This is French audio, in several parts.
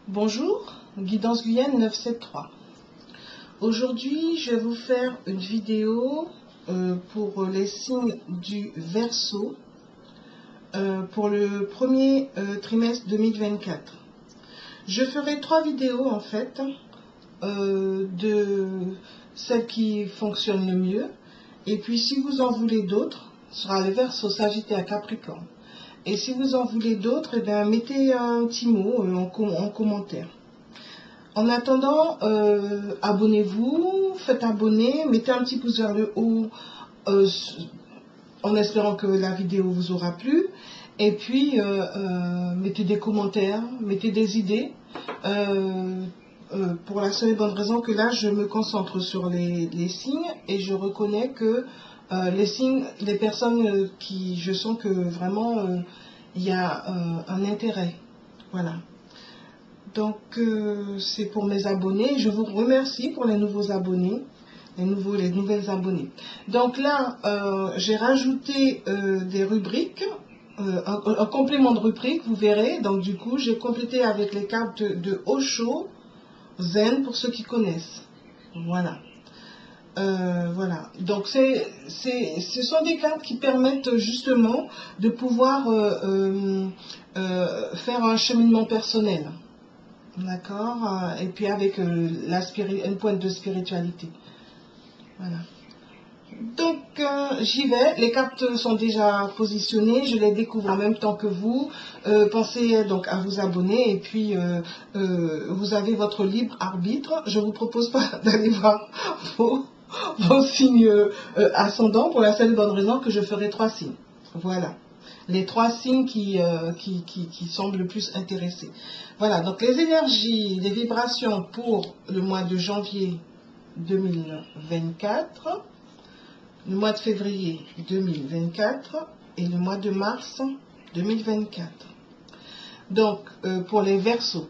Bonjour, Guidance Guyane 973. Aujourd'hui, je vais vous faire une vidéo pour les signes du Verseau pour le premier trimestre 2024. Je ferai 3 vidéos en fait, de celles qui fonctionnent le mieux. Et puis si vous en voulez d'autres, ce sera le Verseau, Sagittaire, Capricorne. Et si vous en voulez d'autres, eh bien, mettez un petit mot en commentaire. En attendant, abonnez-vous, faites abonner, mettez un petit pouce vers le haut en espérant que la vidéo vous aura plu. Et puis, mettez des commentaires, mettez des idées. Pour la seule et bonne raison que là, je me concentre sur les signes et je reconnais que les signes, les personnes qui, je sens que vraiment il y a un intérêt. Voilà. Donc, c'est pour mes abonnés. Je vous remercie pour les nouveaux abonnés, les nouvelles abonnés. Donc là, j'ai rajouté des rubriques, un complément de rubrique, vous verrez. Donc du coup, j'ai complété avec les cartes de Osho, Zen pour ceux qui connaissent. Voilà. Voilà, donc ce sont des cartes qui permettent justement de pouvoir faire un cheminement personnel, d'accord, et puis avec une pointe de spiritualité. Voilà. Donc j'y vais, les cartes sont déjà positionnées, je les découvre en même temps que vous. Pensez donc à vous abonner et puis vous avez votre libre arbitre. Je ne vous propose pas d'aller voir vos signes ascendants pour la seule et bonne raison que je ferai 3 signes. Voilà. Les 3 signes qui semblent le plus intéressés. Voilà, donc les énergies, les vibrations pour le mois de janvier 2024, le mois de février 2024 et le mois de mars 2024. Donc, pour les Verseaux.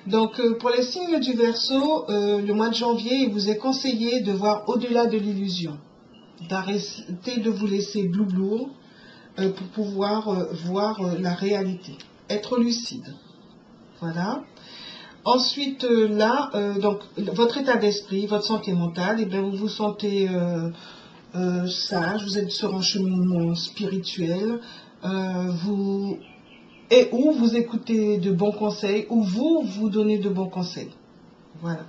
Donc, pour les signes du Verseau, le mois de janvier, il vous est conseillé de voir au-delà de l'illusion, d'arrêter de vous laisser bloublou pour pouvoir voir la réalité, être lucide. Voilà. Ensuite, là, donc, votre état d'esprit, votre santé mentale, et bien, vous vous sentez sage, vous êtes sur un cheminement spirituel, vous écoutez de bons conseils, ou vous donnez de bons conseils. Voilà.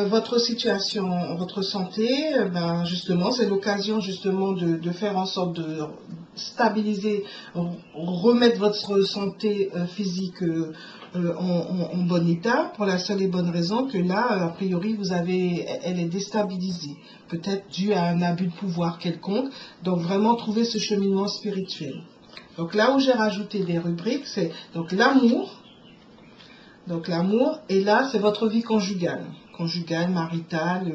Votre situation, votre santé, ben justement, c'est l'occasion justement de faire en sorte de stabiliser, remettre votre santé physique en bon état, pour la seule et bonne raison que là, a priori, elle est déstabilisée, peut-être dû à un abus de pouvoir quelconque. Donc vraiment trouver ce cheminement spirituel. Donc là où j'ai rajouté des rubriques, c'est donc l'amour. Donc l'amour, et là c'est votre vie conjugale, maritale,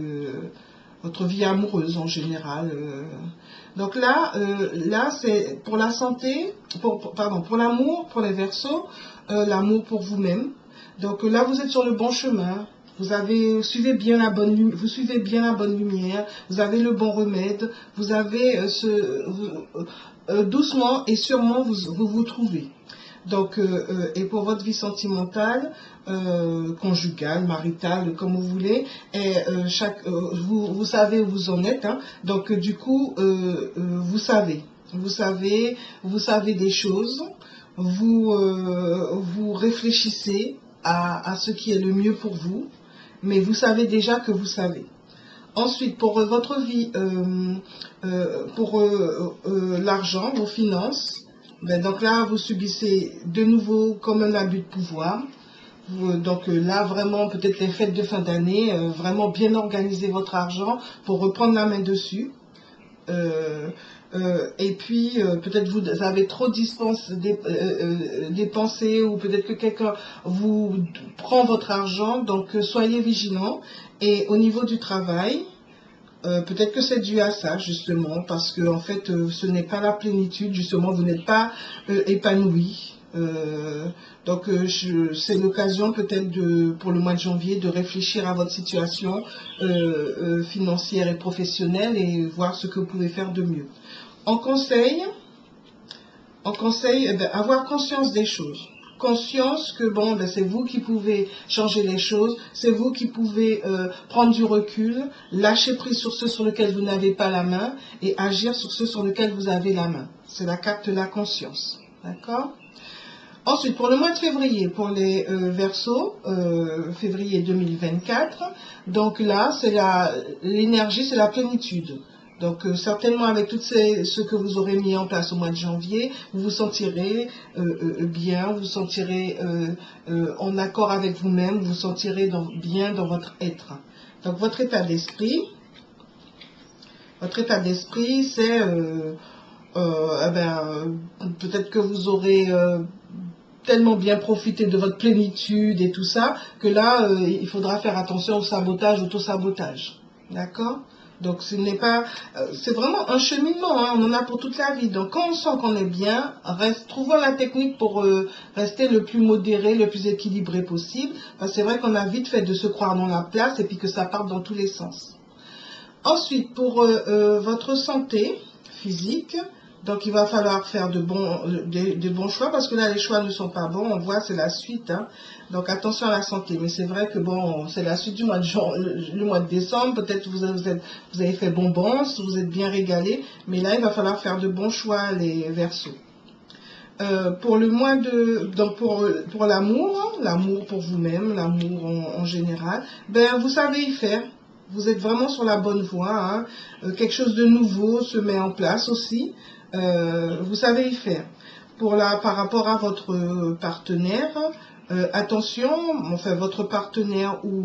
votre vie amoureuse en général. Donc là, c'est pour la santé, pour l'amour, pour les Verseaux, l'amour pour vous-même. Donc là vous êtes sur le bon chemin. Vous suivez bien la bonne lumière, vous avez le bon remède, vous avez doucement et sûrement vous trouvez. Donc, et pour votre vie sentimentale, conjugale, maritale, comme vous voulez, et vous savez où vous en êtes, hein, donc du coup, vous savez des choses, vous réfléchissez à ce qui est le mieux pour vous, mais vous savez déjà que vous savez. Ensuite, pour votre vie, pour l'argent, vos finances, ben donc là, vous subissez de nouveau comme un abus de pouvoir. Donc là, vraiment, peut-être les fêtes de fin d'année, vraiment bien organiser votre argent pour reprendre la main dessus. Et puis, peut-être vous avez trop dépensé ou peut-être que quelqu'un vous prend votre argent. Donc, soyez vigilants. Et au niveau du travail, peut-être que c'est dû à ça, justement, parce que en fait, ce n'est pas la plénitude, justement, vous n'êtes pas épanoui. Donc, c'est l'occasion peut-être pour le mois de janvier de réfléchir à votre situation financière et professionnelle et voir ce que vous pouvez faire de mieux. En conseil, avoir conscience des choses. conscience que bon, ben, c'est vous qui pouvez changer les choses, c'est vous qui pouvez prendre du recul, lâcher prise sur ceux sur lesquels vous n'avez pas la main et agir sur ceux sur lesquels vous avez la main. C'est la carte de la conscience. D'accord? Ensuite, pour le mois de février, pour les Verseaux, février 2024, donc là, c'est l'énergie, c'est la plénitude. Donc certainement avec tout ce que vous aurez mis en place au mois de janvier, vous vous sentirez bien, vous vous sentirez en accord avec vous-même, vous vous sentirez bien dans votre être. Donc votre état d'esprit, c'est peut-être que vous aurez tellement bien profité de votre plénitude et tout ça, que là, il faudra faire attention au sabotage, au auto-sabotage. D'accord? Donc, ce n'est pas... c'est vraiment un cheminement, hein, on en a pour toute la vie. Donc, quand on sent qu'on est bien, trouvons la technique pour rester le plus modéré, le plus équilibré possible. Parce que c'est vrai qu'on a vite fait de se croire dans la place et puis que ça parte dans tous les sens. Ensuite, pour votre santé physique... Donc, il va falloir faire de bons choix parce que là, les choix ne sont pas bons. On voit, c'est la suite. Hein. Donc, attention à la santé. Mais c'est vrai que bon, c'est la suite du mois de le mois de décembre. Peut-être vous avez fait bonbons, vous êtes bien régalé. Mais là, il va falloir faire de bons choix, les Verseaux. Pour le mois donc pour l'amour, l'amour pour vous-même, l'amour en général, ben, vous savez y faire. Vous êtes vraiment sur la bonne voie. Hein. Quelque chose de nouveau se met en place aussi. Vous savez y faire. Par rapport à votre partenaire, attention, enfin votre partenaire ou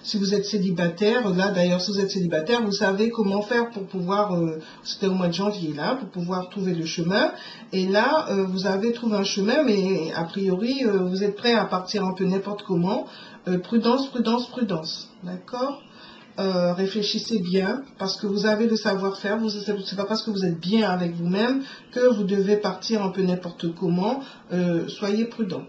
si vous êtes célibataire, là d'ailleurs si vous êtes célibataire, vous savez comment faire pour pouvoir, c'était au mois de janvier là, pour pouvoir trouver le chemin. Et là, vous avez trouvé un chemin, mais a priori, vous êtes prêt à partir un peu n'importe comment. Prudence, prudence, prudence, d'accord? Réfléchissez bien, parce que vous avez le savoir-faire, c'est pas parce que vous êtes bien avec vous-même que vous devez partir un peu n'importe comment, soyez prudent.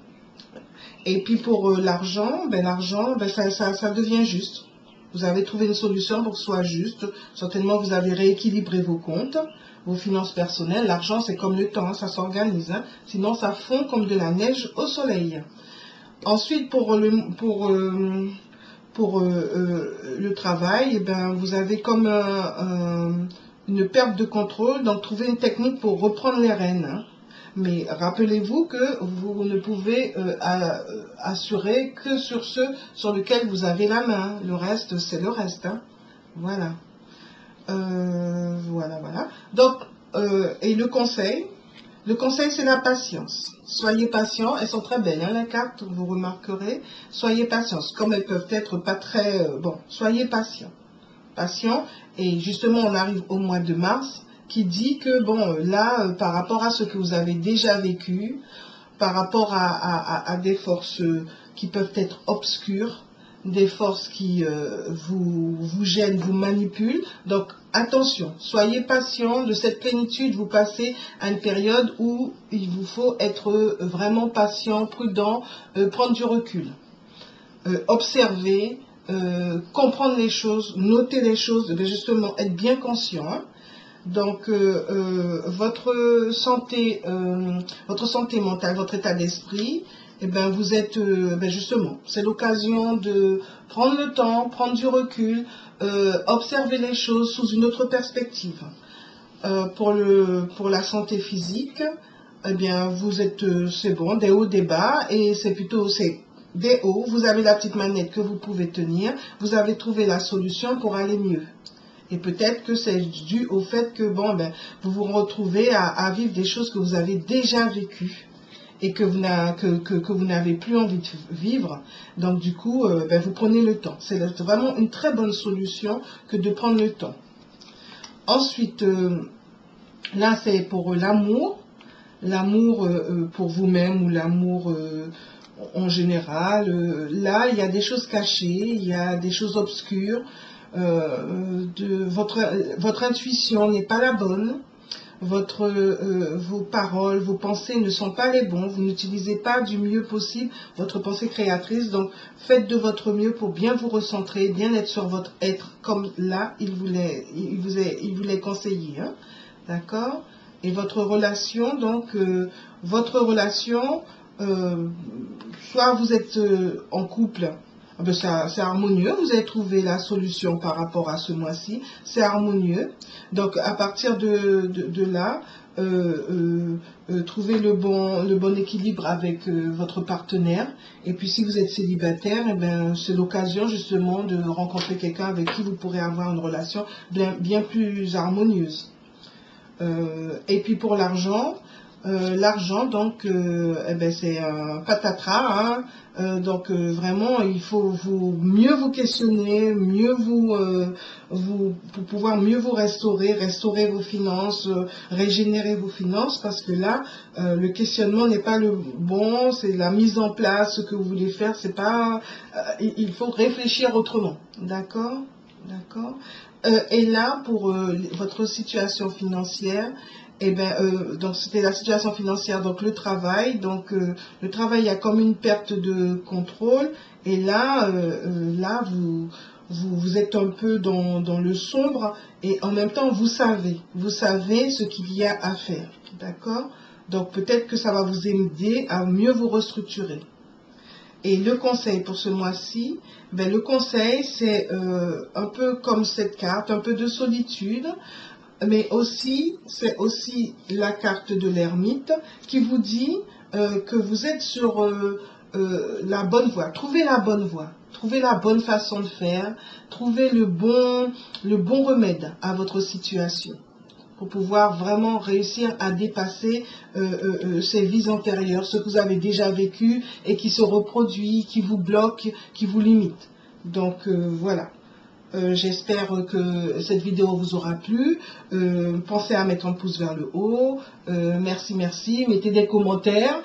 Et puis pour l'argent, ça devient juste. Vous avez trouvé une solution pour que ce soit juste, certainement vous avez rééquilibré vos comptes, vos finances personnelles, l'argent c'est comme le temps, hein, ça s'organise, hein, sinon ça fond comme de la neige au soleil. Ensuite pour le travail, eh ben, vous avez comme une perte de contrôle, donc trouvez une technique pour reprendre les rênes. Hein. Mais rappelez-vous que vous ne pouvez assurer que sur ceux sur lesquels vous avez la main. Le reste, c'est le reste. Hein. Voilà. Voilà. Donc, et le conseil c'est la patience. Soyez patient, elles sont très belles, hein, les cartes, vous remarquerez. Soyez patient, comme elles peuvent être pas très... soyez patient. Patient, et justement, on arrive au mois de mars, qui dit que, là, par rapport à ce que vous avez déjà vécu, par rapport à des forces qui peuvent être obscures, des forces qui vous gênent, vous manipulent. Donc, attention, soyez patient. De cette plénitude, vous passez à une période où il vous faut être vraiment patient, prudent, prendre du recul. Observer, comprendre les choses, noter les choses, justement, être bien conscient. Hein. Donc, votre santé mentale, votre état d'esprit, eh ben, vous êtes, justement, c'est l'occasion de prendre le temps, prendre du recul, observer les choses sous une autre perspective. Pour la santé physique, eh bien, vous êtes, c'est bon, des hauts, des bas, et c'est des hauts, vous avez la petite manette que vous pouvez tenir, vous avez trouvé la solution pour aller mieux. Et peut-être que c'est dû au fait que vous vous retrouvez à vivre des choses que vous avez déjà vécues et que vous n'avez plus envie de vivre. Donc du coup, vous prenez le temps. C'est vraiment une très bonne solution que de prendre le temps. Ensuite, là c'est pour l'amour. L'amour pour vous-même ou l'amour en général. Là, il y a des choses cachées, il y a des choses obscures. Votre intuition n'est pas la bonne, vos paroles, vos pensées ne sont pas les bons, vous n'utilisez pas du mieux possible votre pensée créatrice, donc faites de votre mieux pour bien vous recentrer, bien être sur votre être, comme là il vous l'est conseillé, hein, d'accord? Et votre relation, donc votre relation, soit vous êtes en couple, c'est harmonieux, vous avez trouvé la solution par rapport à ce mois-ci, c'est harmonieux. Donc à partir de là, trouvez le bon équilibre avec votre partenaire. Et puis si vous êtes célibataire, eh ben, c'est l'occasion justement de rencontrer quelqu'un avec qui vous pourrez avoir une relation bien plus harmonieuse. Et puis pour l'argent, donc eh ben c'est un patatras, hein. Donc vraiment il faut mieux vous questionner, mieux pour pouvoir mieux vous restaurer vos finances, régénérer vos finances, parce que là le questionnement n'est pas le bon, c'est la mise en place, ce que vous voulez faire, c'est pas il faut réfléchir autrement, d'accord. Et là pour votre situation financière, eh ben, donc c'était la situation financière, donc le travail. Donc le travail, il y a comme une perte de contrôle. Et là, vous êtes un peu dans le sombre. Et en même temps, vous savez ce qu'il y a à faire. D'accord? Donc peut-être que ça va vous aider à mieux vous restructurer. Et le conseil pour ce mois-ci, ben, le conseil, c'est un peu comme cette carte, un peu de solitude. Mais aussi, c'est aussi la carte de l'ermite qui vous dit que vous êtes sur la bonne voie. Trouvez la bonne voie, trouvez la bonne façon de faire, trouvez le bon remède à votre situation pour pouvoir vraiment réussir à dépasser ces vies antérieures, ce que vous avez déjà vécu et qui se reproduit, qui vous bloque, qui vous limite. Donc voilà. J'espère que cette vidéo vous aura plu. Pensez à mettre un pouce vers le haut. Merci. Mettez des commentaires.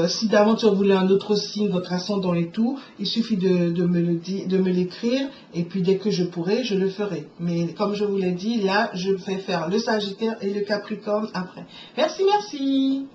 Si d'aventure vous voulez un autre signe, votre ascendant et tout, il suffit de me l'écrire. Et puis dès que je pourrai, je le ferai. Mais comme je vous l'ai dit, là, je vais faire le Sagittaire et le Capricorne après. Merci.